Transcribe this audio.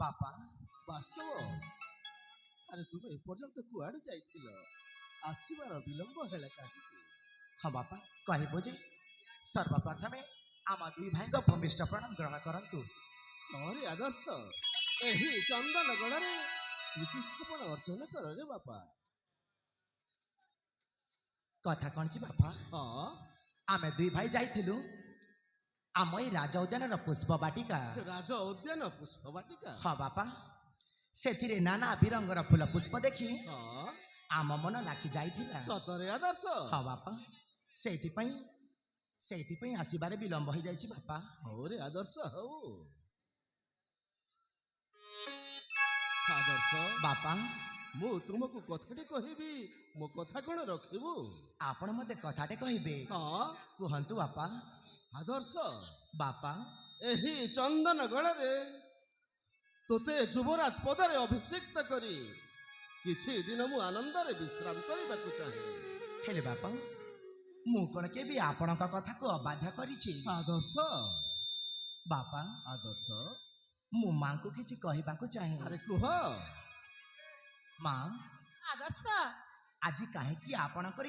ବାପା ବାସ୍ତବ ଆରେ ତୁମେ ଏପର୍ଯ୍ୟନ୍ତ କୁଆଡେ ଯାଇଥିଲ ଆସିବାର ବିଳମ୍ବ ହେଲା କାହିଁକି? ହଁ ବାପା କହିବୁ ଯେ ସର୍ବପ୍ରଥମେ ଆମ ଦୁଇ ଭାଇଙ୍କ ଭୂମିଷ୍ଠ ପ୍ରଣାମ ଗ୍ରହଣ କରନ୍ତୁ। ହରେ ଆଦର୍ଶ ଏହି ଚନ୍ଦନଗଡ଼ରେ ପ୍ରତିଷ୍ଠାପନ ଅର୍ଜନ କର ରେ ବାପା। କଥା କଣ କି ବାପା ହଁ ଆମେ ଦୁଇ ଭାଇ ଯାଇଥିଲୁ ଆମ ଏଇ ରାଜ ଉଦ୍ୟାନର ପୁଷ୍ପ ବାଟିକା। ରାଜ ଉଦ୍ୟାନ ପୁଷ୍ପ ବାଟିକା। ହଁ ବାପା ସେଥିରେ ନାନା ବିରଙ୍ଗର ଫୁଲ ପୁଷ୍ପ ଦେଖି ହଁ ଆମ ମନ ଲାଖି ଯାଇଥିଲା। ସତରେ ଆଦର୍ଶ। ହଁ ବାପା ସେଇଥିପାଇଁ ଆସିବାରେ ବିଳମ୍ବ ହେଇଯାଇଛି ବାପା। ହଉ ରେ ଆଦର୍ଶ ହଉ। ଆଦର୍ଶ ବାପା ମୁଁ ତୁମକୁ କଥାଟି କହିବି ମୋ କଥା କଣ ରଖିବୁ? ଆପଣ ମତେ କଥାଟେ କହିବେ? ହଁ କୁହନ୍ତୁ ବାପା। ଆଦର୍ଶ ବାପା ଏହି ଚନ୍ଦନଗଡ଼ରେ ତୋତେ ଯୁବରାଜ ପଦରେ ଅଭିଷିକ୍ତ କରି କିଛି ଦିନ ମୁଁ ଆନନ୍ଦରେ ବିଶ୍ରାମ କରିବାକୁ ଚାହେଁ। ହେଲେ ବାପା ମୁଁ କଣ କେବେ ଆପଣଙ୍କ କଥାକୁ ଅବାଧ୍ୟ କରିଛି? ଆଦର୍ଶ ବାପା ଆଦର୍ଶ ମୁଁ ମାଙ୍କୁ କିଛି କହିବାକୁ ଚାହେଁ। ଆରେ କୁହ। ମା ଆଦର୍ଶ ଆଜି କାହିଁକି ଆପଣଙ୍କର